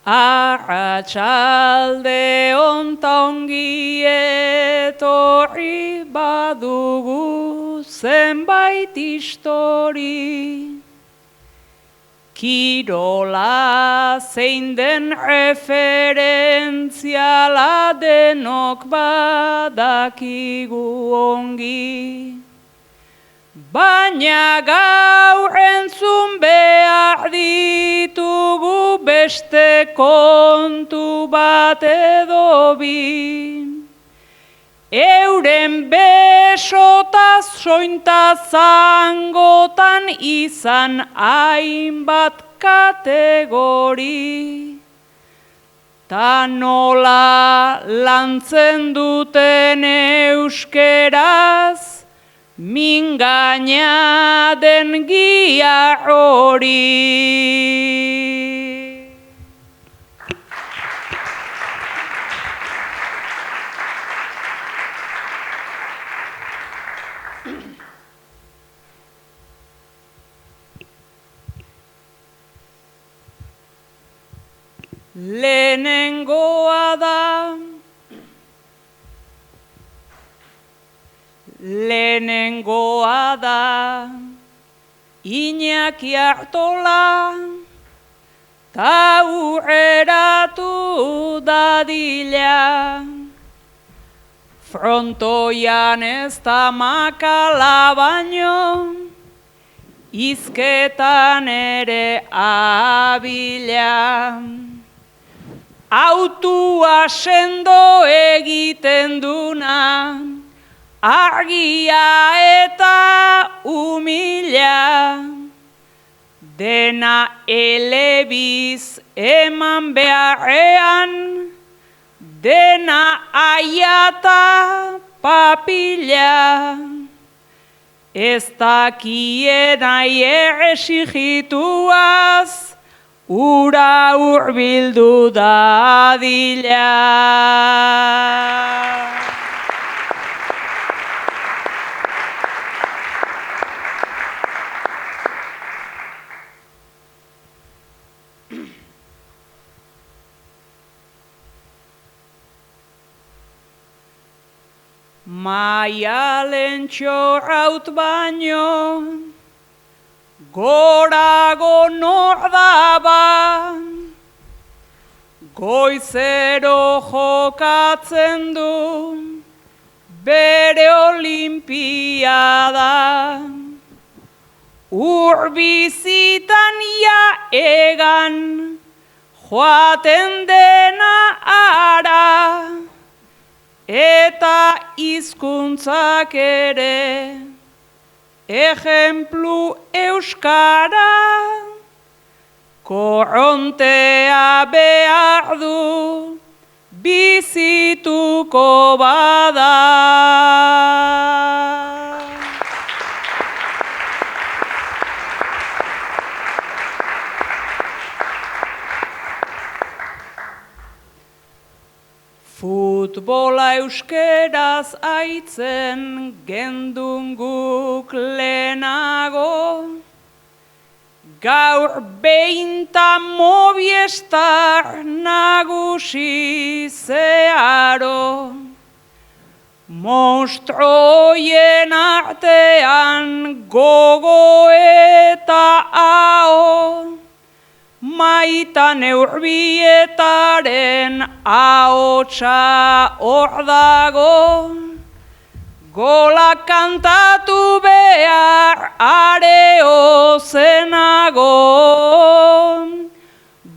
Arratsalde onta ongi etorri badugu zenbait histori. Kirola zein den referentziala denok badakigu ongi. Baina gaur entzun behar ditugu beste kontu bat edo bi. Euren besotaz sointaz zangotan izan hainbat kategori. Ta nola lantzen duten euskeraz, min gaina den gia hori. Lehenengoa da Iñaki Artola ta urreratu dadila. Frontoian ez da makala baino, hizketan ere abila. Autua sendo egiten duna, argia eta humila. Dena elebiz eman beharrean, dena aiata papila. Ez dakiena esigituaz, ura hurbildu dadila. Maialen txorraut baino, gorago nor daba, goizero jokatzen du bere olimpiada. Urbizitan ja egan joaten dena ara, eta hizkuntzak ere, ejemplu euskara, korrontea behar du, bizituko bada. Futbola euskeraz aitzen gendun guk lehenago, gaur beinta Movistar nagusi zeharo. Monstroien artean gogo eta ao, Maita Neurbietaren ahotsa hor dago, gola kantatu behar areo zenago,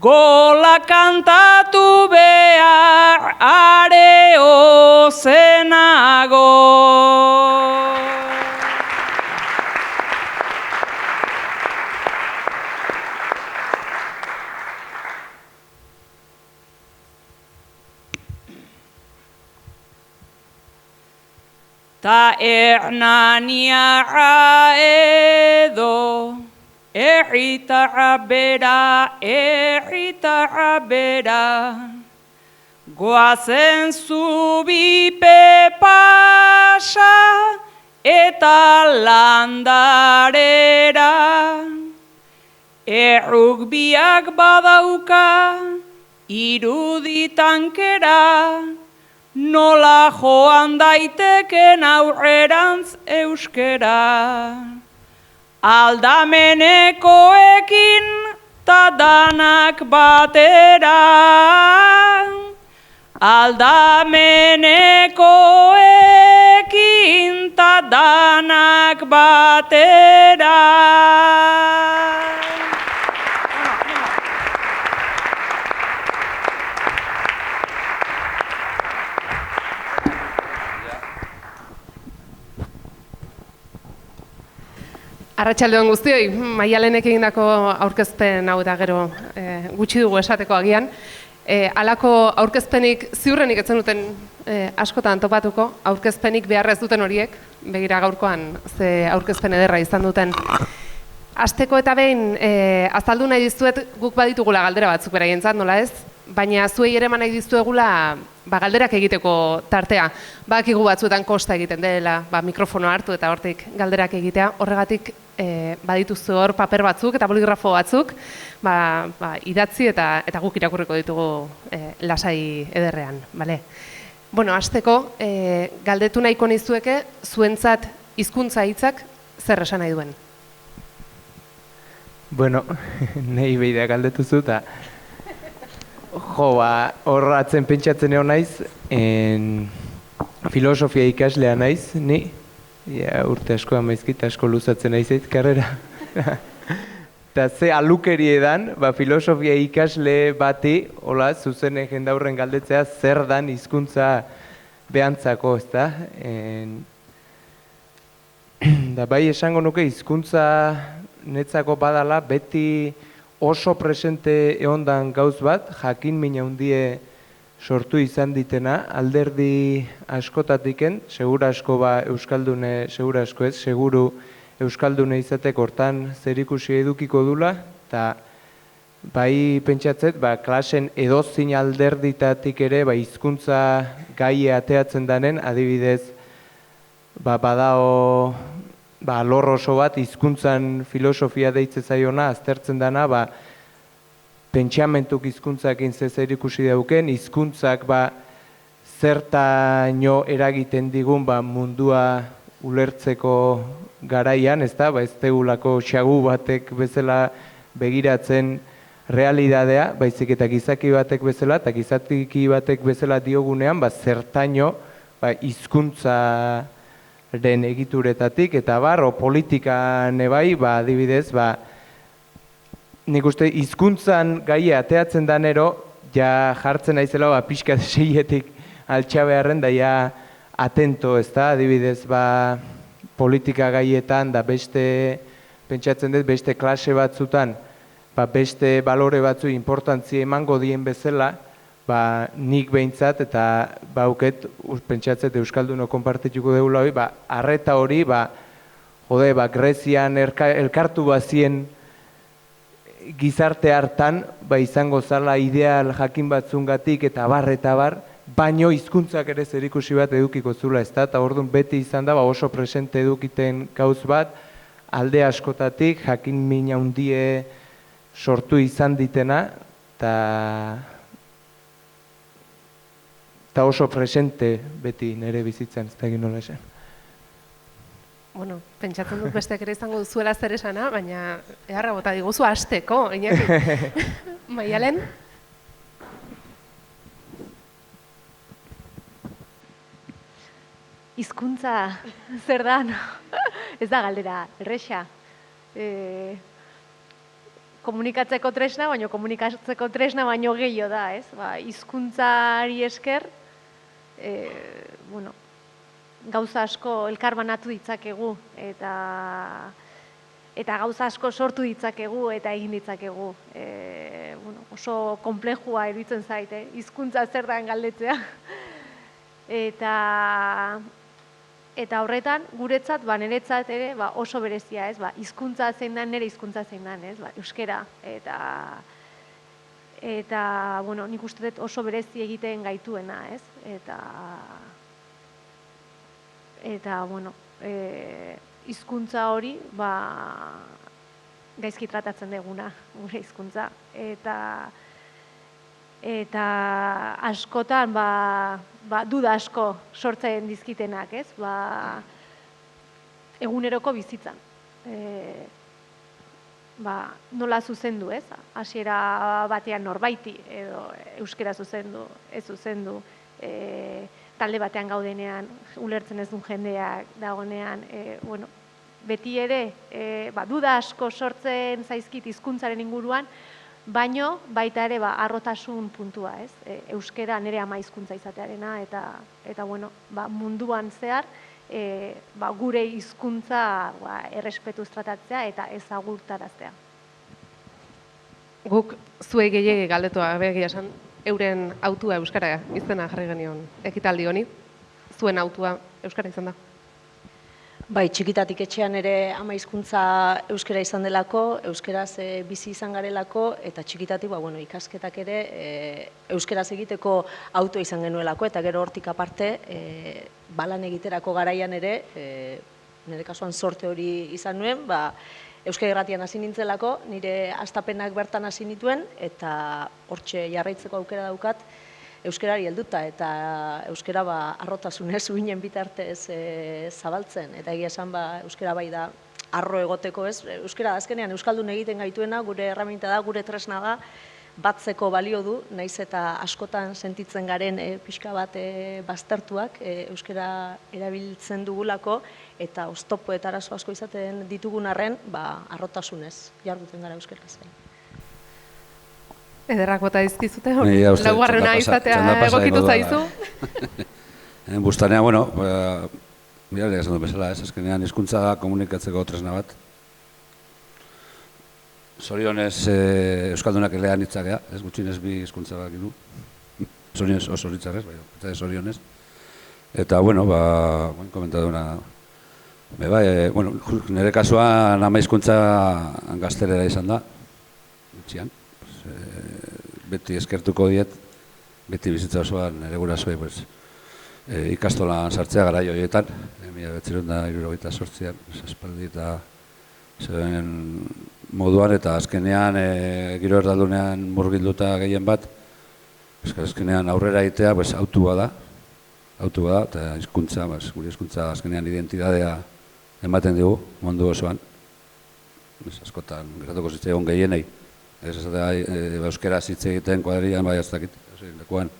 gola kantatu behar areo zenago. Ta Hernaniarra edo herritarra bera, goazen zubipe pasa eta landarera. Errukbiak badauka iruditankera, nola joan daiteken aurrerantz euskera. Aldamenekoekin ta danak batera, aldamenekoekin ta danak batera. Arratsalde on guztioi, Maialenek egindako aurkezpen hau da gero gutxi dugu esateko agian. Halako aurkezpenik ziurrenik ez zenuten askotan topatuko, aurkezpenik behar ez duten horiek, begira gaurkoan ze aurkezpen ederra izan duten. Hasteko eta behin azaldu nahi dizuet guk baditugula galdera batzuk beraientzat, nola ez? Baina zuei ere eman nahi dizuegula galderak egiteko tartea. Badakigu batzuetan kosta egiten dela, mikrofonoa hartu eta hortik galderak egitea. Horregatik badituzu hor paper batzuk eta poligrafo batzuk, idatzi eta guk irakurriko ditugu lasai ederrean, bale? Bueno, hasteko galdetu nahiko nizueke zuentzat hizkuntza hitzak zer esan nahi duen? Bueno, nahi behidea galdetuzu eta horratzen pentsatzen egon naiz, filosofia ikaslea naiz, ni, urte asko amaizkit, asko luzatzen naizait karrera. Eta ze alukeri edan, filosofia ikasle bati, hola, zuzen jendaurren galdetzea, zer dan hizkuntza behantzako, ez da? Da bai esango nuke hizkuntza netzako badala, beti oso presente egondan gauz bat, jakin min handie sortu izan ditena, alderdi askotatiken, segura asko euskaldune, segura asko ez, seguru euskaldune izatek hortan zerikusi edukiko dula, eta bai pentsatzet, klasen edozin alderditatik ere, hizkuntza gai ateatzen danen, adibidez, badao alor oso bat, hizkuntzan filosofia deitze zaiona, aztertzen dana, pentsamentuk hizkuntzakin zer ikusi dauken, hizkuntzak zertaino eragiten digun mundua ulertzeko garaian, ez da, ez tegulako xagu batek bezala begiratzen realidadea, baizik eta gizaki batek bezala, eta gizaki batek bezala diogunean, zertaino hizkuntza den egituretatik, eta politikan ebai, adibidez, nik uste hizkuntzan gaia ateatzen danero, ja jartzen naizela, pixka seietik altxabearren, da ja atento, ez da, adibidez, politika gaietan, da beste, pentsatzen dut, beste klase batzutan, beste balore batzu importantzia emango dien bezala, nik behintzat eta bauket, pentsatzet Euskalduno konpartituko deula hori, arreta hori, Grezian elkartu bazien gizarte hartan, izango zala ideal jakin batzungatik eta bar, baino hizkuntzak ere zerikusi bat edukiko zula, ez da, eta orduan beti izan da, oso presente edukiten gauz bat, alde askotatik, jakin min handie sortu izan ditena, eta oso presente beti nire bizitzan, ez da egin nola esan. Bueno, pentsatzen dut besteak ere izango duzuela zer esana, baina eharra bota diguzu hasteko, Iñaki. Maialen? Hizkuntza zer dan? Ez da galdera, erresa. Komunikatzeko tresna, baina komunikatzeko tresna baino gehiago da, ez? Hizkuntzari esker, gauza asko elkar banatu ditzakegu eta gauza asko sortu ditzakegu eta egin ditzakegu. Oso konplexua iruditzen zait, hizkuntza zer dan galdetzea. Eta horretan, guretzat, niretzat ere oso berezia, ez? Hizkuntza zein dan, nire hizkuntza zein dan, ez? Euskera. Eta, nik uste dut oso berezi egiten gaituena, ez? Eta, hizkuntza hori, gaizki tratatzen deguna, gure hizkuntza. eta askotan duda asko sortzen dizkitenak, ez? Eguneroko bizitzan. Nola zuzendu, ez? Hasiera batean norbaiti edo euskera zuzendu, ez zuzendu, talde batean gaudenean, ulertzen ez duen jendeak dagonean, beti ere, duda asko sortzen zaizkit hizkuntzaren inguruan, baino baita ere harrotasun puntua, ez? Euskera nire ama hizkuntza izatearena eta munduan zehar gure hizkuntza errespetuz tratatzea eta ezagutaraztea. Guk zuei gehiegi galdetua begia esan, euren autua euskara izena jarri genion ekitaldi honi. Zuen autua euskara izan da? Bai, txikitatik etxean ere ama hizkuntza euskara izan delako, euskaraz bizi izan garelako, eta txikitatik ikasketak ere euskaraz egiteko auto izan genuelako, eta gero hortik aparte, balan egiterako garaian ere, nire kasuan sorte hori izan nuen, Euskal Irratian hasi nintzelako, nire hastapenak bertan hasi nituen, eta hortxe jarraitzeko aukera daukat, euskarari helduta eta euskara harrotasunez uhinen bitartez zabaltzen. Eta egia esan euskara bai da harro egoteko, ez? Euskara azkenean euskaldun egiten gaituena, gure erraminta da, gure tresna da, batzeko balio du, naiz eta askotan sentitzen garen pixka bat baztertuak euskara erabiltzen dugulako, eta oztopo eta arazo asko izaten ditugun arren, harrotasunez jarduten gara euskaraz. Ederrak bota dizkizute, laugarrena izatea egokitu zaizu? Bustanea, mirare esan du bezala, ez azkenean hizkuntza da komunikatzeko tresna bat. Zorionez euskaldunak elean hitzakea, ez gutxinez bi hizkuntza bak du. Zorionez oso hitzarrez, eta zorionez. Eta, komentatu una... Nire kasuan ama hizkuntza gaztelera izan da, gutxian. Beti eskertuko diet, beti bizitza osoan nire gurasoei ikastolan sartzea garai horietan, 1978an, aspaldi eta zeuden moduan, eta azkenean giro erdaldunean murgilduta gehien bat, azkenean aurrera egitea autua da, eta hizkuntza, gure hizkuntza azkenean identitatea ematen dugu mundu osoan, askotan gertatuko zitzaigun gehienei. Ez euskera hitz egiten kuadrian, ez dakit, lekuan,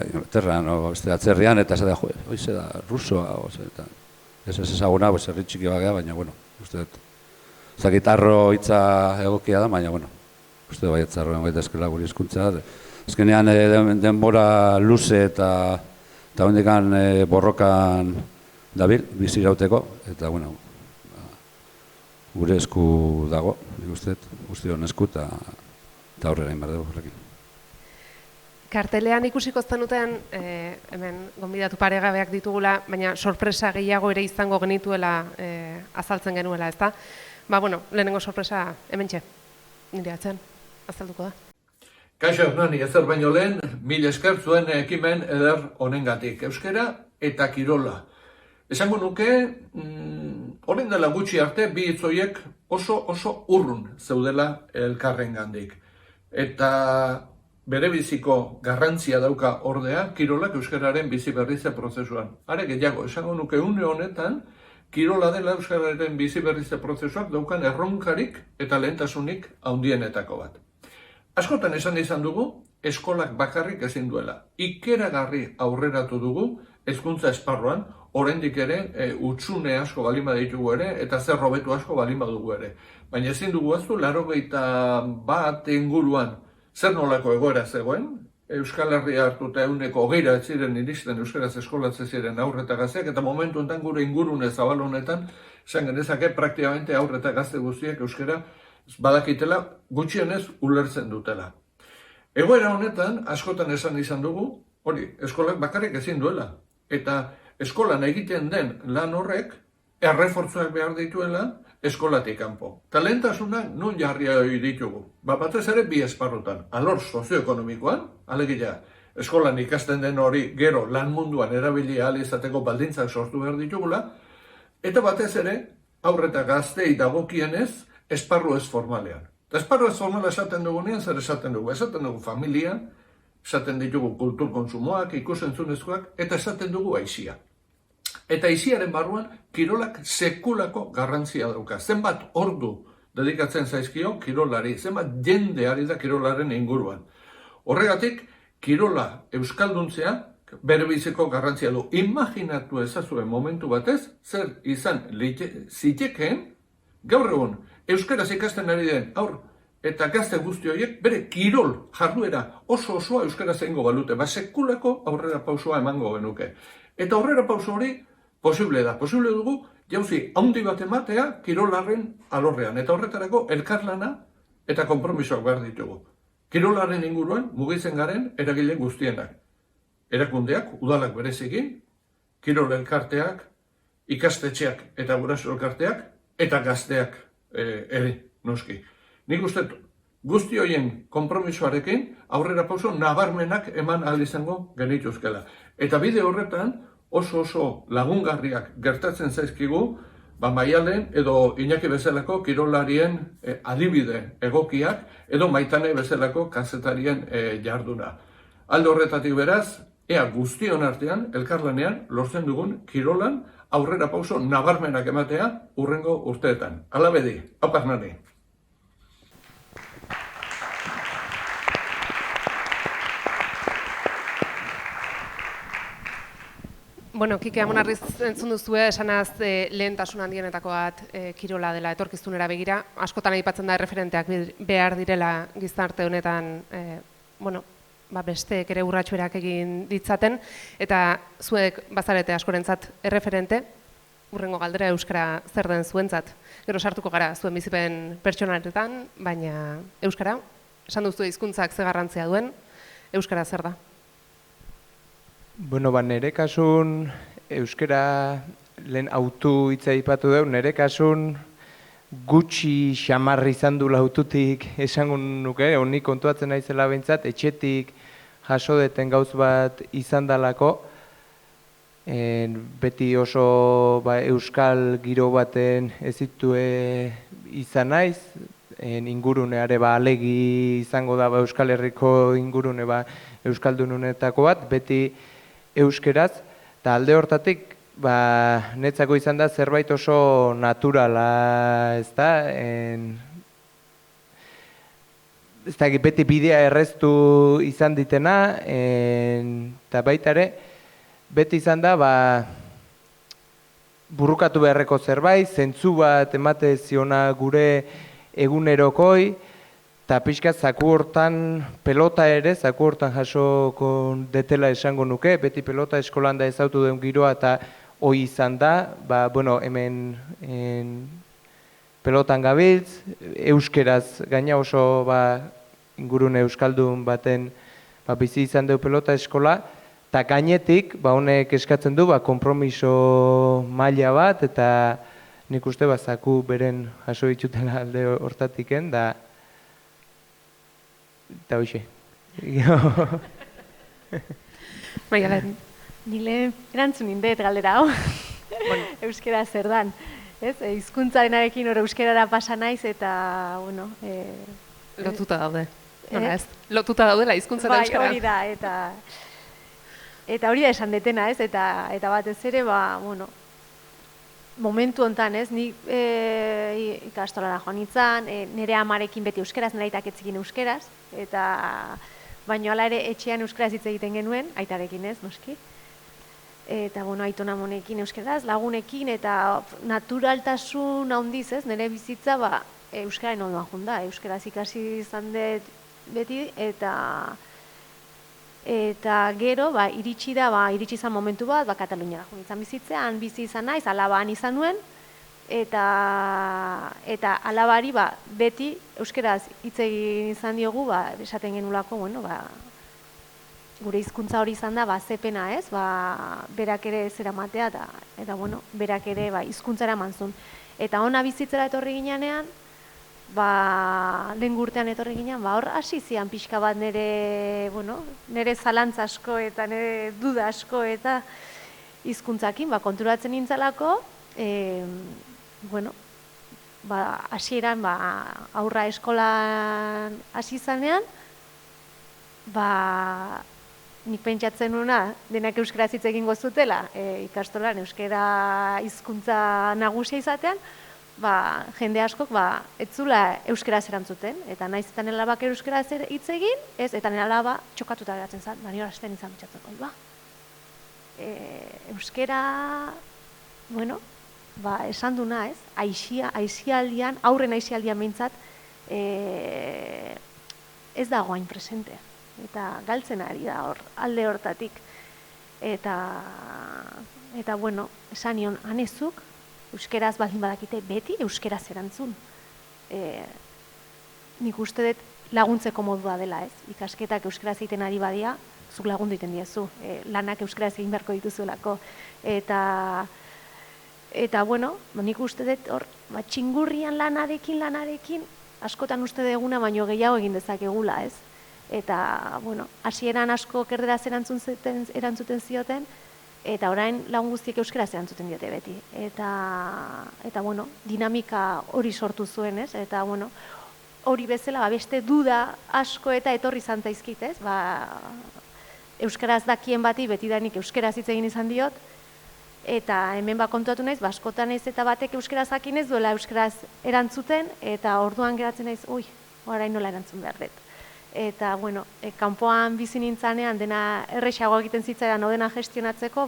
Inglaterran, beste atzerrian, eta ez da, hoize da, rusoa, ez ezaguna, herri txiki bagea, baina, uste dut, ez dakit arro hitza egokia da, baina, uste dut baietz arroen baita eskela guri hizkuntza. Azkenean denbora luze eta hondikan borrokan dabil, bizi irauteko, eta, gure esku dago, nik uste, guztion esku eta aurrera inbar dugu horrekin. Kartelean ikusiko zenuten, hemen gonbidatu paregabeak ditugula, baina sorpresa gehiago ere izango genituela azaltzen genuela, ezta? Lehenengo sorpresa hementxe, nire atzen, azalduko da. Kaixo Hernani, ezer baino lehen, mil esker zuen ekimen eder honengatik, euskera eta kirola. Esango nuke, orain dela gutxi arte, bi hitz horiek oso urrun zeudela elkarrengandik. Eta bere biziko garrantzia dauka ordea, kirolak euskararen bizi berritze prozesuan. Are gehiago, esango nuke une honetan, kirola dela euskararen bizi berritze prozesuak daukan erronkarik eta lehentasunik handienetako bat. Askotan esan izan dugu, eskolak bakarrik ezin duela. Ikeragarri aurreratu dugu, hezkuntza esparruan, oraindik ere hutsune asko balin baditugu ere, eta zer hobetu asko balin badugu ere. Baina ezin dugu ahaztu, 81 inguruan zer nolako egoera zegoen, Euskal Herria hartuta 120 ez ziren iristen euskaraz eskolatzen ziren aurre eta gazteak, eta momentu honetan gure ingurune zabal honetan, esan genezake praktikamente aurre eta gazte guztiak euskara badakitela gutxienez ulertzen dutela. Egoera honetan, askotan esan izan dugu, hori, eskolak bakarrik ezin duela. Eta eskolan egiten den lan horrek, errefortzuak behar dituela eskolatik kanpo. Talentasunak nun jarria ditugu. Batez ere bi esparrutan. Alor sozioekonomikoan, alegia, eskolan ikasten den hori gero lan munduan erabili ahal izateko baldintzak sortu behar ditugula, eta batez ere, aurre eta gaztei dagokienez, esparru ez formalean. Eta esparruaz formala esaten dugunean, zer esaten dugu? Esaten dugu familia, esaten ditugu kultur konsumoak, ikusentzunezkoak, eta esaten dugu aizia. Eta aiziaren barruan, kirolak sekulako garrantzia dauka. Zenbat ordu dedikatzen zaizkio kirolari, zenbat jende ari da kirolaren inguruan. Horregatik, kirola euskalduntzea bere biziko garrantzia du. Imaginatu ezazuen momentu batez, zer izan zitekeen, gaur egun, euskaraz ikasten ari den aur eta gazte guzti horiek bere kirol jarduera oso-osoa euskaraz egingo balute, sekulako aurrera pausua emango genuke. Eta aurrera pauso hori posible da, posible dugu jauzi handi bat ematea kirolaren alorrean, eta horretarako elkarlana eta konpromisoak behar ditugu. Kirolaren inguruan mugitzen garen eragile guztienak. Erakundeak, udalak berezikin, kirol elkarteak, ikastetxeak eta guraso elkarteak, eta gazteak ere, noski. Nik uste guzti horien konpromisoarekin aurrera pauso nabarmenak eman ahal izango genituzkela. Eta bide horretan oso lagungarriak gertatzen zaizkigu, Maialen edo Iñaki bezalako kirolarien adibide egokiak edo Maitane bezalako kazetarien jarduna. Alde horretatik beraz, ea guztion artean, elkarlanean, lortzen dugun kirolan aurrera pauso nabarmenak ematea hurrengo urteetan. Hala bedi, haupak nani. Bueno, Kike Amonarriz entzun duzue, esanaz lehentasun handienetako bat kirola dela etorkizunera begira. Askotan aipatzen da erreferenteak behar direla gizarte honetan, besteek ere urratsuerak egin ditzaten, eta zuek bazarete askorentzat erreferente, hurrengo galdera euskara zer den zuentzat. Gero sartuko gara zuen bizipen pertsonaretan, baina euskara, esan duzu hizkuntzak ze garrantzia duen, euskara zer da? Bueno, nire kasun euskara lehen autu hitza aipatu deu, nire kasun gutxi xamarri izan du laututik esango nuke, honik kontuatzen naizela behintzat, etxetik jaso deten gauz bat izan dalako, beti oso euskal giro baten ezitue izan naiz, inguruneare alegi izango da Euskal Herriko ingurune euskaldununetako bat, beti euskeraz, eta alde hortatik netzako izan da zerbait oso naturala, ez da, beti bidea erreztu izan ditena, eta baita ere, beti izan da, burrukatu beharreko zerbait, zentzu bat emate ziona gure egunerokoi, eta pixka zaku hortan pelota ere, zaku hortan jasoko detela esango nuke, beti pelota eskolan da ezautu den giroa eta hoi izan da, hemen pelotan gabiltz, euskeraz gaina oso ingurune euskaldun baten bizi izan du pelota eskola, eta gainetik honek eskatzen du konpromiso maila bat, eta nik uste zaku beren jaso ditutela alde hortatiken, eta hoxe. Maialen. Nile erantzun indet galdera hau, euskera zer dan. Hizkuntzarenarekin hor euskerara pasa naiz eta, lotuta daude. Lotuta daudela hizkuntza eta euskara. Bai, hori da, eta hori da esan detena, eta batez ere, momentu hontan, ni ikastolara joan nintzen, nire amarekin beti euskeraz, nire aitak etzikin euskeraz, baina hala ere etxean euskaraz hitz egiten genuen, aitarekin ez, noski. Eta, aitona monekin euskeraz, lagunekin, eta naturaltasun handiz ez, nire bizitza, euskararen ondoan junda, euskeraz ikasi izan dut beti, eta gero, iritsi izan momentu bat, Kataluniara joan izan bizitzean, bizi izan naiz, alabaan izan nuen, eta alabari beti euskeraz hitz egin izan diogu, esaten genulako, gure hizkuntza hori izan da, zepena ez, berak ere zera matea, eta berak ere hizkuntzara emantzun. Eta ona bizitzera etorri ginean, lehen urtean etorri ginean, hor hasi zian pixka bat nire zalantza asko eta nire duda asko eta hizkuntzakin, konturatzen nintzalako, hasieran aurra eskolan hasi zanean, nik pentsatzen nuna denak euskaraz hitz egingo zutela, ikastolan euskara hizkuntza nagusia izatean, jende askok ez zula euskaraz erantzuten, eta naiz eta nire alabak euskaraz hitz egin, ez, eta nire alaba txokatuta geratzen zen, nire hasten izan pentsatzen, euskara, bueno, esan duna, ez, aizialdian, aurren aizialdian behintzat, ez dago hain presente. Eta galtzen ari da alde hortatik. Eta bueno, esan nion, anezuk, euskeraz baldin badakite beti euskeraz erantzun. Nik uste dut laguntzeko modua dela, ez? Ikasketak euskeraz egiten ari badia, zuk lagundu egiten diezu, lanak euskeraz egin beharko dituzuelako. Eta bueno, nik uste dut hor, txingurrian lanarekin, askotan uste deguna baino gehiago egin dezakegula, ez? Eta, bueno, hasieran asko erderaz erantzuten zioten, eta orain lagun guztiek euskeraz erantzuten diote beti. Eta bueno, dinamika hori sortu zuen, ez? Eta, bueno, hori bezala, beste duda asko eta etorri zantzaizkit, ez? Euskaraz dakien bati, betidanik euskeraz hitz egin izan diot, eta hemen kontuatu naiz, askotan ez eta batek euskaraz jakin ez duela euskaraz erantzuten, eta orduan geratzen naiz, orain nola erantzun behar dut. Eta, bueno, kanpoan bizi nintzanean dena errexago egiten zitzaidan odena gestionatzeko,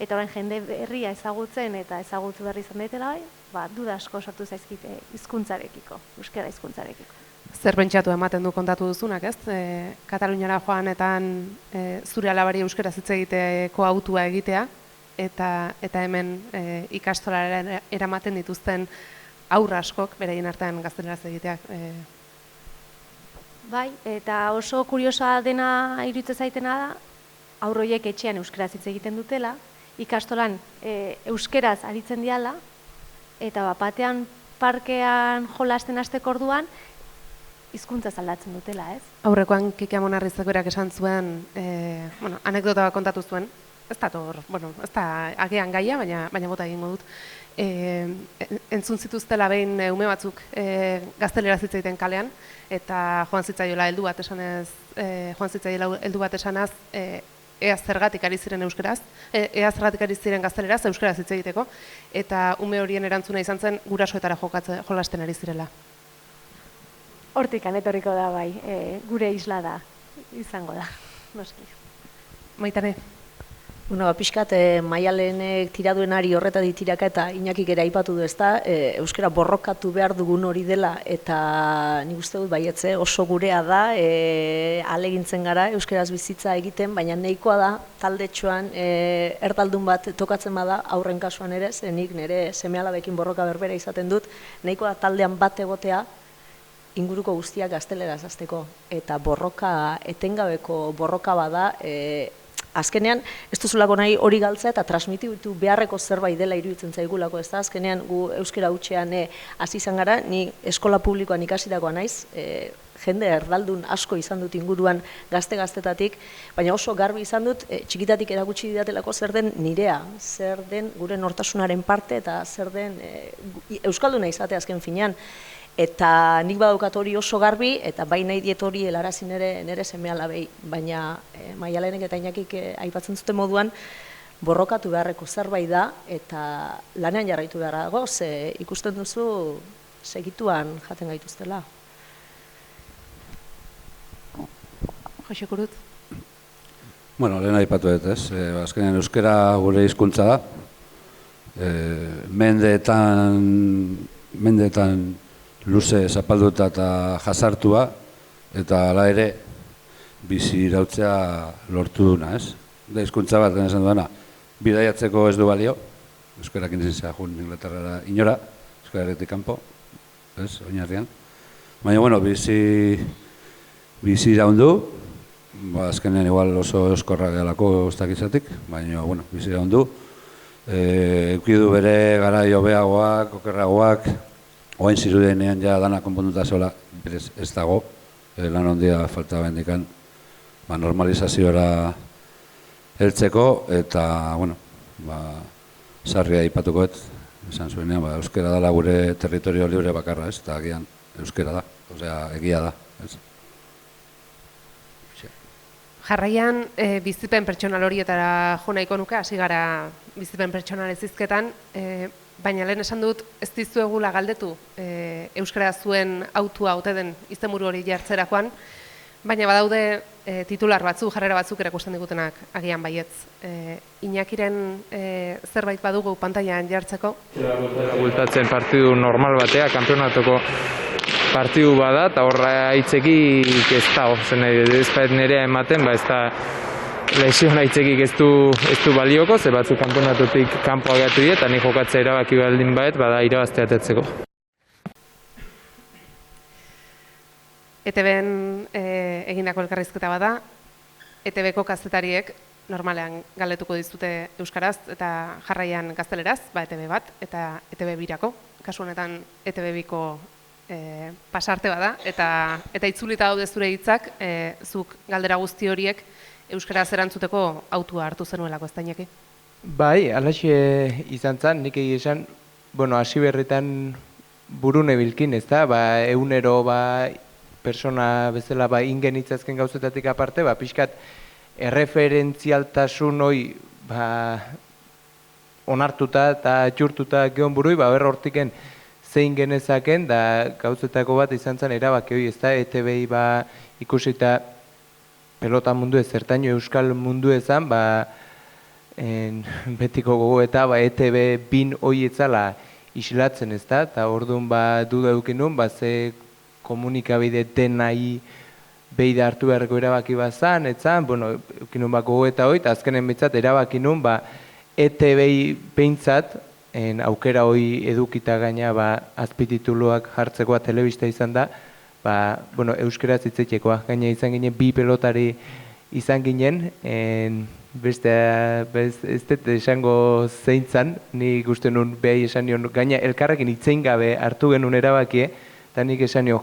eta orain jende berria ezagutzen eta ezagutu berri izan daitela duda asko sortu zaizkite hizkuntzarekiko, euskara hizkuntzarekiko. Zer pentsatu ematen du kontatu duzunak, ez? Kataluniara joanetan zure alabari euskaraz hitz egiteko autua egitea, eta hemen ikastolara eramaten dituzten aurra askok, beraien artean gazteleraz egiteak. Bai, eta oso kuriosoa dena iruditzen zaitena da, aurroiek etxean euskaraz hitz egiten dutela, ikastolan euskaraz aritzen diala, eta batean parkean jolasten hasteko orduan, hizkuntza aldatzen dutela, ez? Aurrekoan Kike Amonarrizek berak esan zuen, anekdota bat kontatu zuen, ez da agian gaia, baina bota egingo dut. Entzun zituztela behin ume batzuk gazteleraz hitz egiten kalean, eta joan zitzaiola heldu bat esanaz, ea zergatik ari ziren euskeraz, ea zergatik ari ziren gazteleraz, euskaraz hitz egiteko, eta ume horien erantzuna izan zen gurasoetara jolasten ari zirela. Hortikan etorriko da bai, gure isla da, izango da, noski. Maitane? Bueno, pixkat Maialenek tiraduenari horretatik tiraka eta Iñakik ere aipatu du, ezta, euskara borrokatu behar dugun hori dela, eta nik uste dut baietze oso gurea da, ahalegintzen gara euskaraz bizitza egiten, baina nahikoa da taldetxoan erdaldun bat tokatzen bada aurren kasuan ere, nik nire seme-alabekin borroka berbera izaten dut, nahikoa da taldean bat egotea inguruko guztiak gazteleraz hasteko, eta borroka, etengabeko borroka bada, azkenean, ez duzulako nahi hori galtza eta transmititu beharreko zerbait dela iruditzen zaigulako, ez da? Azkenean, gu euskara hutsean hasi izan gara, ni eskola publikoan ikasitakoa naiz, jende erdaldun asko izan dut inguruan gazte-gaztetatik, baina oso garbi izan dut, txikitatik erakutsi didatelako zer den nirea, zer den gure nortasunaren parte eta zer den euskalduna izate azken finean. Eta nik badaukat hori oso garbi, eta bai nahi diet hori helarazi nire seme-alabei, baina Maialenek eta Iñakik aipatzen zuten moduan, borrokatu beharreko zerbait da, eta lanean jarraitu behar dago, ze ikusten duzu segituan jaten gaituztela. Jose Kurut? Bueno, lehen aipatu dut, ez? Azkenean euskara gure hizkuntza da. Mendeetan luze zapalduta eta jasartua, eta hala ere bizi irautzea lortu duna, ez? Da hizkuntza bat, esan duena, bidaiatzeko ez du balio, euskarak inizia jun Inglaterrara inora, euskararetik kanpo, ez, oinarrian. Baina, bueno, bizi iraundu, azkenean igual oso euskorra gehalako ustakizatik, baina, bueno, bizi iraundu, eukidu bere garai hobeagoak, okerragoak, oain zirudenean ja dana konponduta zola, ez dago, lan ondia falta bendikan normalizazioa heltzeko, eta, bueno, sarria aipatukoet, Esan zuenean, euskera dela gure territorio libre bakarra, ez? Eta agian euskera da, egia da, ez? Jarraian, bizipen pertsonal horietara jo nahiko nuke, hasi gara bizipen pertsonal ezizketan, baina lehen esan dut, ez dizuegula galdetu euskara zuen autua ote den izenburu hori jartzerakoan, baina badaude titular batzuk, jarrera batzuk erakusten digutenak agian baietz. Iñakiren zerbait badugu pantailan jartzeko? Bultatzen partidu normal batea, kanpionatuko partidu bada, eta horra aitzekik ez da, ez bait nerea ematen, ez da lesion aitzekik ez du balioko, ze batzuk kanpionatutik kanpo agatu dira, eta ni jokatzea erabaki baldin baet, bada irabaztea atetzeko. ETB-en egindako elkarrizketa bada, ETB-ko kazetariek normalean galdetuko dizute euskaraz eta jarraian gazteleraz, ETB bat eta ETB birako, kasu honetan ETB biko pasarte bada, eta itzulita daude zure hitzak, zuk galdera guzti horiek euskaraz erantzuteko autua hartu zenuelako, ez da Iñaki? Bai, alaxe izan zen, nik egia esan, hasi berritan burune bilkin, ez da, egunero, persona bezala ingen hitzazken gauzetatik aparte, pixkat erreferentzialtasun hoi onartuta eta txurtuta geon burui, hortiken zein genezaken, da gauzetako bat izan zen erabaki hori, ez da, ETB-i ikusita pelota mundu ez, zertaino euskal mundu ezan, betiko gogo eta ETB bin hori etzala isilatzen, ez da, eta orduan duda eukinun, ze komunikabide denai behida hartu beharko erabaki bazan, etzan, eukinun gogo eta hori, eta azkenen behintzat erabaki nun, ETB-i behintzat, aukera hori edukita gaina azpitituluak jartzekoa telebista izan da, euskeraz hitzetekoa. Gaina izan ginen bi pelotari izan ginen, beste ez dut esango zeintzan, ni guzti nun behai esan nion, gaina elkarrekin hitzein gabe hartu genuen erabakie, eta nik esan nion,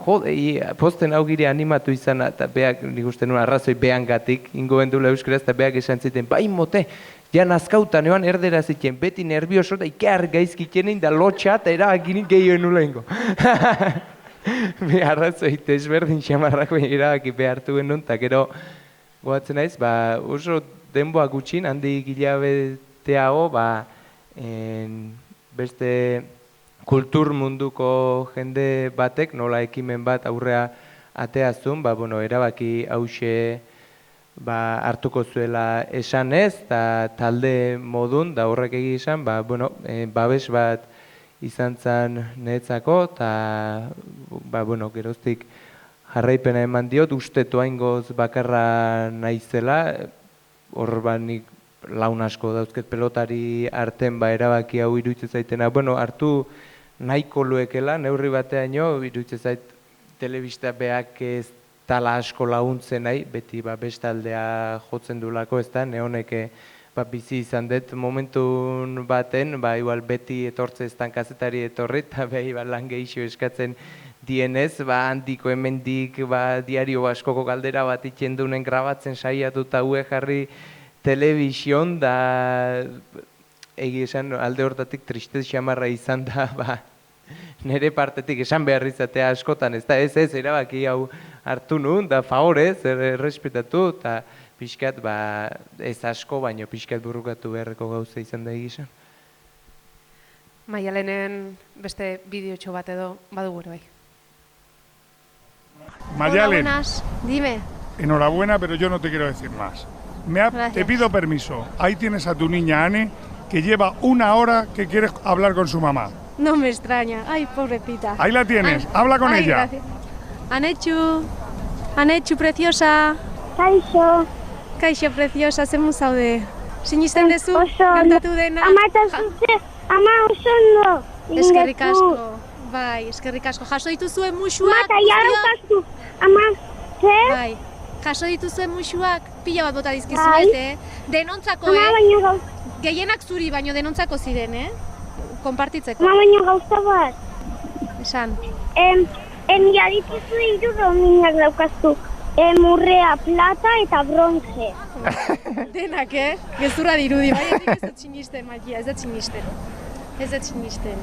posten hau gire animatu izan, eta behak nik guzti nun arrazoi behan gatik, ingoen duela euskeraz, eta behak esan ziten, mote, ja nazkautan eban erdera ziten, beti nervioso eta ikar gaizkitenein da lotxa eta erabakinin gehioen nula ingo. Arrazoi desberdin xamarrako erabaki behartu genuen, eta gero goatzen naiz, oso denboa gutxin, handi gilabeteago, beste kultur munduko jende batek, nola ekimen bat aurrea ateazun, erabaki hause hartuko zuela esan ez, eta talde modun, da horrek egi esan, babes bat izan zen netzako, eta geroztik jarraipena eman diot, ustetu haingoz bakarra naizela, hor nik laun asko dauzket pelotari arten erabaki hau iruditzen zaitena, hartu nahiko luekela, neurri bateaino, iruditzen zait telebista beak ez tala asko laguntzen nahi, beti bestaldea jotzen dulako, ez da, neoneke bizi izan dut momentun baten, igual beti etortze eztan kazetari etorri, eta lan gehixo eskatzen dienez, handiko hemendik diario askoko galdera bat itxendunen grabatzen saiatu eta hue jarri telebizion, da egi esan alde hortatik tristez xamarra izan da, nire partetik esan behar izatea askotan, ez da, ez erabaki hau hartu nun, da favorez, errespetatu, eta pixkat, ez asko, baino pixkat burrukatu beharreko gauza izan da egisa. Maialenen beste bideotxo bat edo badugu ere bai. Maialen, Hola, buenas. Dime. enhorabuena, pero yo no te quiero decir más. Te pido permiso. Ahí tienes a tu niña Ane, que lleva 1 hora que quiere hablar con su mamá. No me extraña. Ay, pobrecita. Ahí la tienes. Habla con ella. Gracias. Anetxu, preciosa. Kaixo. Kaixo, preciosa, zemu zaude. Sinisten dezu, gertatu dena. Ama oso ondo. Eskerrik asko. Bai, eskerrik asko. Jaso dituzuen musuak. Mata, jarrokaztu. Ama, zer? Bai. Jaso dituzuen musuak, pila bat bota dizkizuet, Denontzako, gehienak zuri, baino denontzako ziren, Konpartitzeko. Ama, baino gauza bat. Esan. Jaditizu 3 dominak daukaztu. Murrea, plata eta bronze. Denak, gezurra dirudi, bai, ez dut sinisten, Magia, ez dut sinisten. Ez dut sinisten.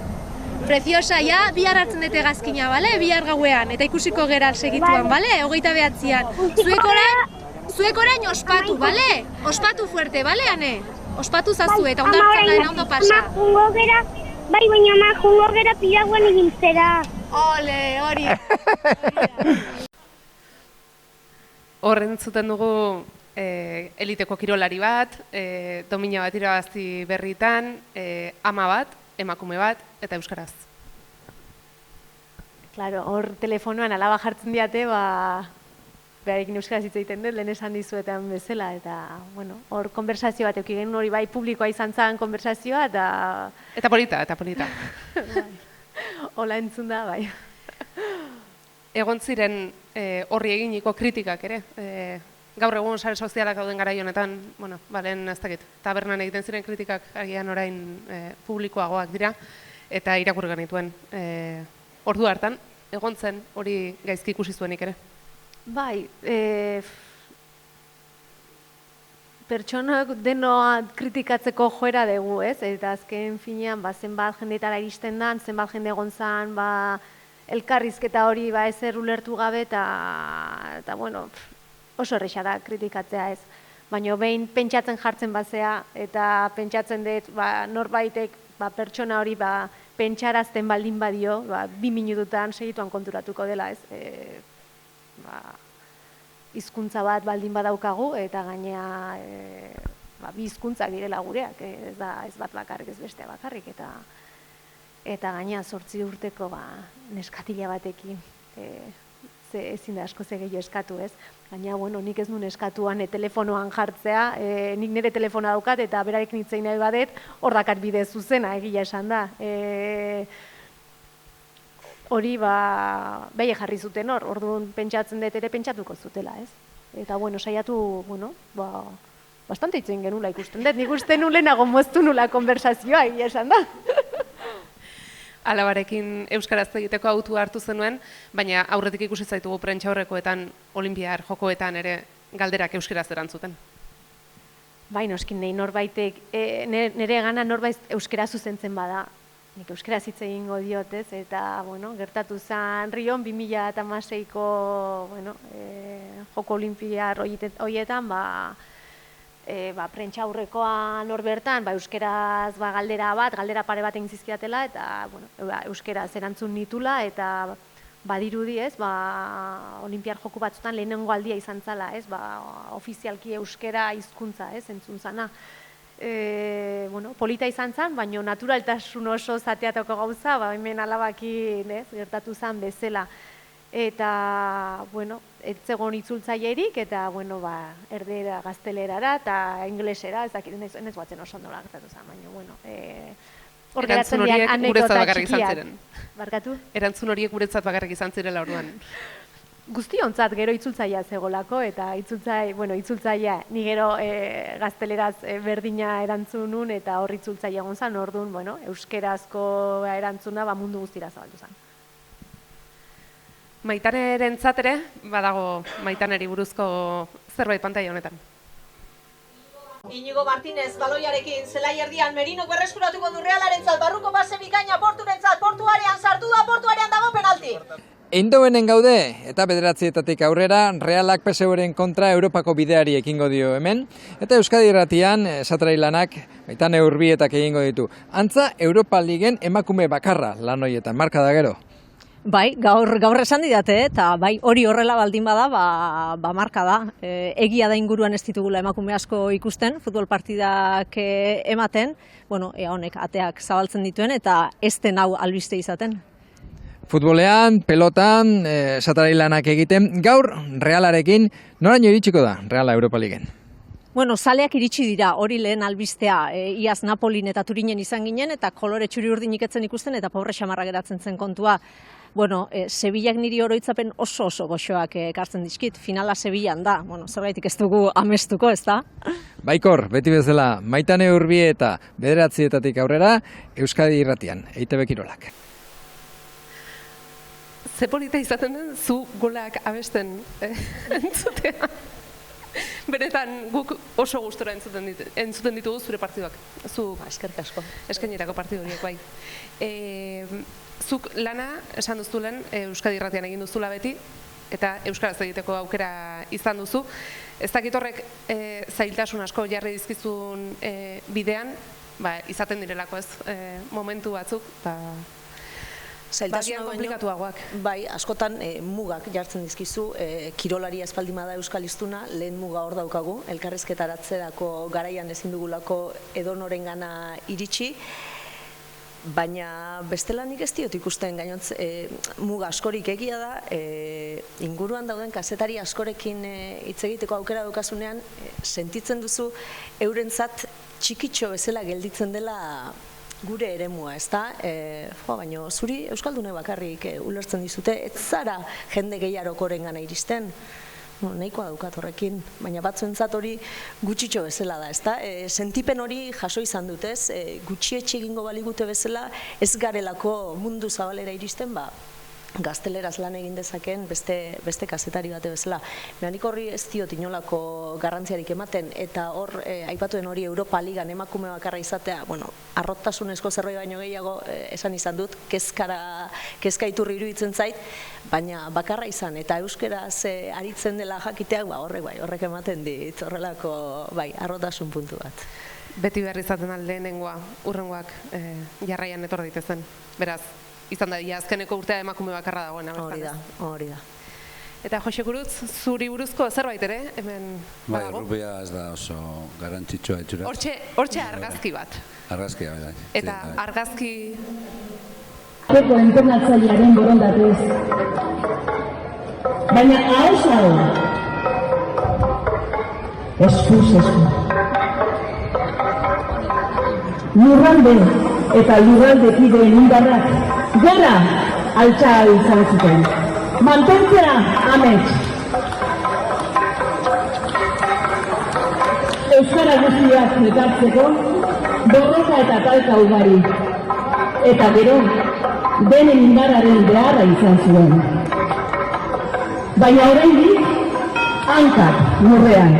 Preciosa, ja, bihar hartzen dute gazkina, bale? Bihar gauean, eta ikusiko gera segituan, bale? 29an. Zuek orain ospatu, bale? Ospatu fuerte, bale, ane? Ospatu zazu eta ondartzen da ondo pasa. Ama, jungo gera, bai, baina ama, jungo gera piraguan egintzera. Ole, hori. Horren zuten dugu eliteko kirolari bat, domina bat irabazi berritan, ama bat, emakume bat, eta euskaraz. Claro, hor telefonoan alaba jartzen diate, berarekin euskaraz hitz egiten dut, lehen esan dizuetan bezala, eta, bueno, hor konversazio bat euki genuen hori bai publikoa izan zen konversazioa, eta... Eta polita. Hola entzun da, bai. Egon ziren horri eginiko kritikak ere, gaur egun sare sozialak dauden garai honetan, bueno, balen ez dakit, tabernan egiten ziren kritikak agian orain publikoagoak dira, eta irakurri genituen ordu hartan, egon zen hori gaizki ikusi zuenik ere. Bai, pertsonak denoa kritikatzeko joera dugu, ez? Eta azken finean, zenbat jendetara iristen dan, zenbat jende egon zen, elkarrizketa hori ezer ulertu gabe, eta bueno, oso erresa da kritikatzea ez. Baina behin pentsatzen jartzen bazea, eta pentsatzen dut norbaitek pertsona hori pentsarazten baldin badio, 2 minututan segituan konturatuko dela ez. Hizkuntza bat baldin badaukagu, eta gainea 2 hizkuntzak direla gureak, ez bat bakarrik, ez bestea bakarrik, eta gainea 8 urteko neskatila batekin, ezin da asko gehiago eskatu, ez? Gaina, bueno, nik ez nuen eskatuan telefonoan jartzea, nik nire telefona daukat eta berarekin hitz egin nahi badet, hor dakat bide zuzena, egia esan da. Hori, behi jarri zuten hor, orduan pentsatzen dut ere pentsatuko zutela, ez? Eta, bueno, saiatu, bastante hitz egin genula ikusten dut, nik uste nulenago moztu nula konversazioa, egia esan da. Alabarekin euskaraz egiteko autua hartu zenuen, baina aurretik ikusi zaitugu prentsaurrekoetan, olinpiar jokoetan ere galderak euskaraz erantzuten. Bai, noskin nahi norbaitek, nire gana norbait euskaraz zuzentzen bada. Nik euskaraz hitz egingo diotez, eta, bueno, gertatu zen Rion 2016ko, bueno, joko olinpiar horietan, prentsaurrekoan hor bertan, euskeraz galdera pare bat egin zizkidatela, eta euskeraz erantzun nitula, eta badirudi ez, olinpiar joku batzutan lehenengo aldia izan zala, ez, ofizialki euskera hizkuntza, ez, entzun zana. Polita izan zen, baina naturaltasun oso zateatako gauza, hemen alabakin, ez, gertatu zen bezala. Eta, bueno, ez zegoen itzultzailerik, eta, bueno, erdera gaztelerara eta inglesera, ez dakit, ez batzen oso ondola gertatu zen, baina, bueno, hor geratzen dian anekdota txikiak. Barkatu? Erantzun horiek guretzat bakarrik izan zirela orduan. Guztiontzat gero itzultzailea zegolako, eta itzultzailea, ni gero gazteleraz berdina erantzun nun, eta hor itzultzailea egon zen, orduan, bueno, euskerazko erantzuna mundu guztira zabaldu zen. Maitaneren ere, badago Maitaneri buruzko zerbait pantaila honetan. Inigo Martínez baloiarekin zelai erdian Merinok berreskuratuko du Realarentzat, barruko base bikaina Porturentzat, portuarean sartu da, portuarean dago penalti. Eindhovenen gaude eta 9etatik aurrera Realak PSV-ren kontra Europako bideari ekingo dio hemen, eta Euskadi Irratian Satrailanak Maitane Urbietak egingo ditu. Antza Europa Ligen emakume bakarra lan horietan, marka da gero. Bai, gaur esan didate, eta bai, hori horrela baldin bada, marka da. Egia da inguruan ez ditugula emakume asko ikusten, futbol partidak ematen, bueno, honek ateak zabaltzen dituen, eta ez den hau albiste izaten. Futbolean, pelotan, satarailanak egiten, gaur Realarekin, noraino iritsiko da Reala Europa Ligen? Bueno, zaleak iritsi dira, hori lehen albistea, iaz Napolin eta Turinen izan ginen, eta kolore txuri urdinik etzen ikusten, eta pobre xamarra geratzen zen kontua. Bueno, Sevillak niri oroitzapen oso goxoak ekartzen dizkit, finala Sevillan da, bueno, zerbaitik ez dugu amestuko, ez da? Baikor, beti bezala, Maitane Urbieta 9etatik aurrera, Euskadi Irratian, EITB Kirolak. Ze polita izaten den, zu golak abesten entzutea. Benetan guk oso gustora entzuten ditugu zure partiduak. Zu Eskerrik asko. eskainetako partidu horiek bai. Zuk lana, esan duzu lehen, Euskadi Irratian egin duzula beti, eta euskaraz egiteko aukera izan duzu. Ez dakit horrek zailtasun asko jarri dizkizun bidean, izaten direlako ez, momentu batzuk, Zailtasuna baino, komplikatuagoak. Bai, askotan mugak jartzen dizkizu, kirolaria espaldima da euskaliztuna, lehen muga hor daukagu, elkarrizketaratzerako garaian ezin dugulako edonorengana iritsi, baina bestelanik ez diot ikusten gainontz muga askorik egia da, inguruan dauden kazetari askorekin hitz egiteko aukera daukasunean, sentitzen duzu eurentzat txikitxo bezala gelditzen dela gure eremua, ezta? Baina zuri euskaldune bakarrik ulertzen dizute, ez zara jende gehiagokorengana iristen. Nahikoa daukat horrekin, baina batzuentzat hori gutxitxo bezala da, ezta? Sentipen hori jaso izan dut, ez? Gutxietxe egingo baligute bezala, ez garelako mundu zabalera iristen, gazteleraz lan egin dezaken beste kazetari bate bezala. Nik horri ez diot inolako garrantziarik ematen, eta hor, aipatuen hori Europa Ligan emakume bakarra izatea, arrotasunezko zerbait baino gehiago esan izan dut, kezka iturri iruditzen zait, baina bakarra izan, eta euskeraz aritzen dela jakiteak, horrek ematen dit, horrelako, arrotasun puntu bat. Beti behar izaten lehenengoa, urrengoak jarraian etor daitezen, beraz, izan da, azkeneko urtea emakume bakarra dagoena. Hori da. Eta Jose Gurutz, zuri buruzko zerbait ere, hemen badago? Rubia ez da oso garantzitsua etxura. Hortxe argazki bat. Argazkia, bai. Eta argazki... Arteko internatzailearen borondatez. Baina hau eskuz. Lurralde eta lurraldekideen indarrak gora altxa izan zuten. Mantentzea amets. Euskara guztiak netartzeko borroka eta talka ugari. Eta gero, denen indarraren beharra izan zuen. Baina oraindik hankak lurrean.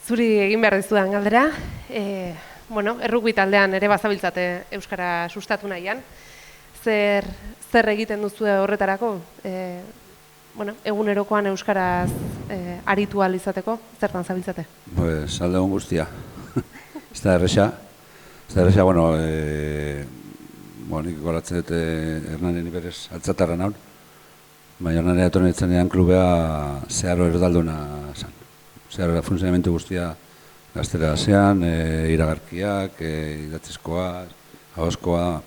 Zuri egin behar dizudan galdera, errugbi taldean ere bazabiltzate euskara sustatu nahian. Zer egiten duzu horretarako? Egunerokoan euskaraz aritu ahal izateko, zertan zabiltzate? Pues, alde hon guztia. Ez da erresa. Nik goratzen dut Hernanen iberez altzatarra naun. Baina Hernanen atorren ditzen edan klubea zeharo erdalduna zan. Zeharo funtzionamentu guztia gaztera zean, iragarkiak, idatzizkoa, ahozkoa.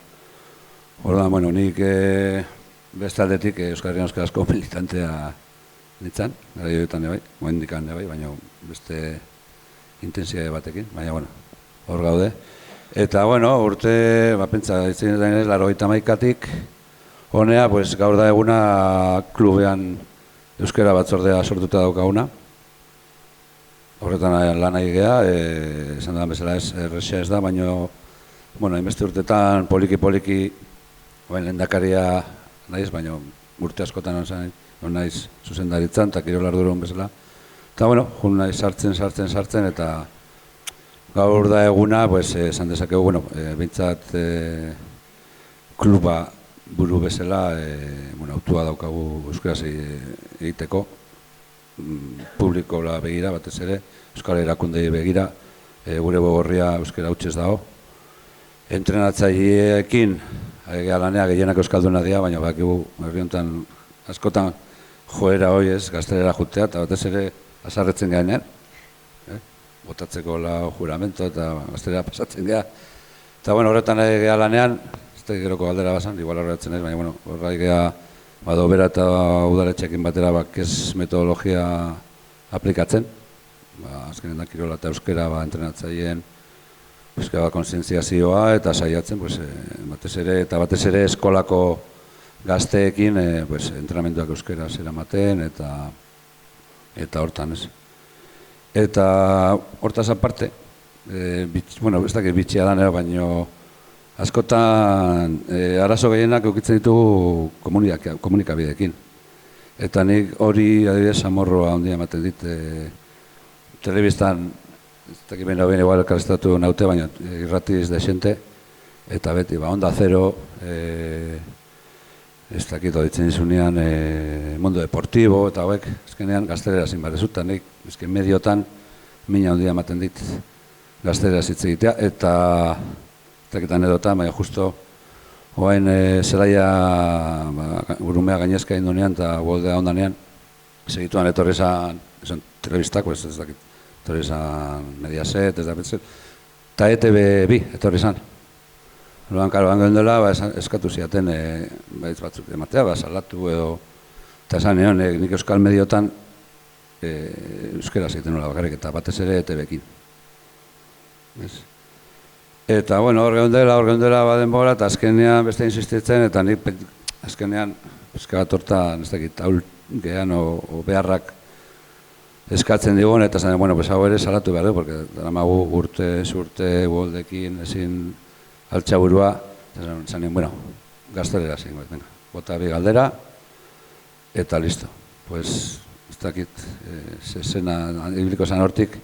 Horda, nik beste aldetik Euskal Herrian euskarazko militantea nintzen, gara joetan ebai, moendikan ebai, baina beste intensia batekin, baina hor gaude. Eta urte, pentsa, ditzen ez 81tik, honea, gaur da eguna klubean euskara batzordea sortuta daukaguna. Horretan lan nahi geha, esan da bezala errexea ez da, baina hainbeste urtetan poliki, lehendakaria naiz, baina urte askotan on naiz zuzendaritzan, eta kirol arduron bezala. Eta jun naiz sartzen, eta gaur da eguna, esan dezakegu, bintzat kluba buru bezala, autua daukagu euskaraz egiteko, publikola begira, batez ere, euskara erakundei begira, gure bogorria euskara hautsez dago. Entrenatzaileekin, lanea gehienak euskalduna dira, baina bakigu herri honetan askotan joera hoi ez, gaztelera jutea, eta batez ere azarretzen gainean, botatzeko juramento eta gaztelera pasatzen geha. Eta horretan geha lanean, ez da geroko galdera bazan, igual horretzen ez, baina horra geha Bera eta udaletxekin batera ez metodologia aplikatzen, azkenean da kirola eta euskera entrenatzaileen kontzientziazioa eta saiatzen batez ere eskolako gazteekin entrenamenduak euskera zeramaten eta hortan ez. Eta hortaz aparte, ez dakit bitxia da nera, baino askotan arazo gehienak eukitzen ditugu komunikabideekin. Eta nik hori adibidez amorroa handia ematen dit telebistan, ez dakit behin hau igual elkarreztatu naute, baina irratiz desente, eta beti, Onda Zero, ez dakit ditzen izunean Mundo Deportivo eta hauek, ezkenean gaztelera zin barezutan, nik ezken mediotan mina handia ematen dit gaztelera hitz egitea, eta ez dakitan edotan, baina justo oain zelaia urumea gainezka indonean eta goldea ondanean, segituan etorri esan telebistako, ez dakit, etorri esan Mediaset, ez dakit, eta ETV bi etorri esan. Loan, karo, hangoen dela, eskatu ziaten baitz batzuk ematea, salatu edo, eta esan egon, nik euskal mediotan euskera zeiten nola bakarrik, eta batez ere ETV-ekin. Eta, bueno, hor geundela denbora, eta azkenean beste insistitzen, eta nik azkenean bat hortan, ez dakit, haul gehan o beharrak eskatzen digun, eta zanen, bueno, hau ere salatu behar du, porque daramagu urte, goldekin, ezin altxaburua, eta zanen, bueno, gaztelera zein, venga, bota bi galdera, eta listo. Pues, ez dakit, zena, ibiliko zan hortik,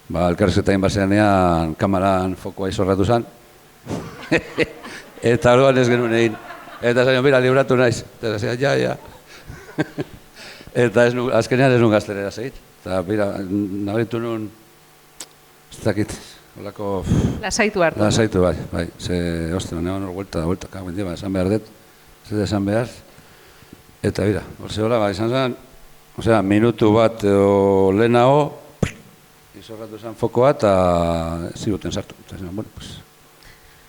elkarrizketain baseanean kamaran fokoa izorratu zan, eta orduan ez genuen egin. Eta zaino, mira, libratu naiz. Eta zaino, ja. Eta azkenean ez nun gaztelera zegit. Eta, mira, nabaritu nun, ez dakit, holako... Lasaitu hartu. Lasaitu, bai. Ze, ostena, neon hor, vuelta, kago, esan behar dut, esan behar. Eta, mira, hor zehola, izan zen, osea, minutu bat edo lehenago, izorratu zen fokoa eta ziguten sartu. Eta, bueno, pues,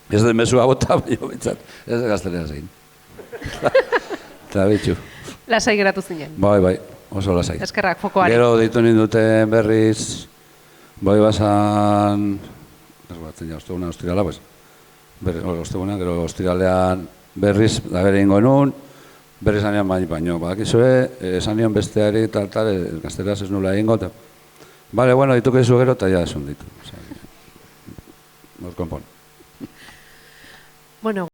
ez den mesua bota, baina bintzat, ez da gaztelera zegin. Eta, bitxu. Lasai geratu zinen. Bai, oso lasai. Eskerrak fokoari. Gero deitu ninduten berriz, bai bazan, ez batzen ja, osteguna ostirala, pues, osteguna, gero ostiralean berriz, da bere ingo enun, berriz anean baino, badakizue, esan nion besteari tal, gazteleraz ez nula egingo, eta, bale, bueno, dituko izu gero, eta ja esun ditu. Nor konpon. Bueno,